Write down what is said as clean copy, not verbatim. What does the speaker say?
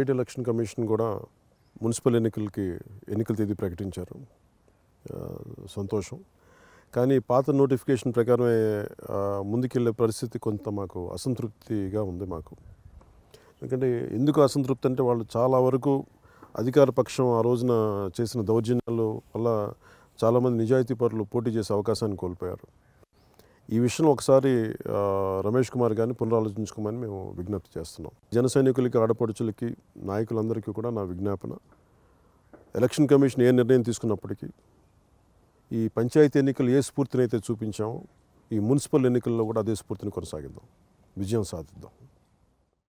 State election commission కూడా municipal ఎన్నికల తేదీ ప్రకటించారు. సంతోషం. కానీ పాత నోటిఫికేషన్ ప్రకారమే ముందుకెళ్ళే పరిస్థితి కొంత మాకు అసంతృప్తిగా ఉంది మాకు. ఎందుకంటే ఎందుకు అసంతృప్తి అంటే వాళ్ళు చాలా వరకు అధికార పక్షం ఆ రోజున చేసిన దౌర్జన్యాల వల్ల చాలామంది నిజాయితీ పరులు పోటీ చేసే అవకాశాన్ని కోల్పోయారు. ఈ విషయం ఒకసారి రమేష్ కుమార్ గారిని పునరాలోచించుకోమని మేము విజ్ఞప్తి చేస్తున్నాం. జన సైనికులకి, ఆడపడుచులకి, నాయకులందరికీ కూడా నా విజ్ఞాపన, ఎలక్షన్ కమిషన్ ఏ నిర్ణయం తీసుకున్నప్పటికీ ఈ పంచాయతీ ఎన్నికలు ఏ స్ఫూర్తిని అయితే చూపించామో ఈ మున్సిపల్ ఎన్నికల్లో కూడా అదే స్ఫూర్తిని కొనసాగిద్దాం, విజయం సాధిద్దాం.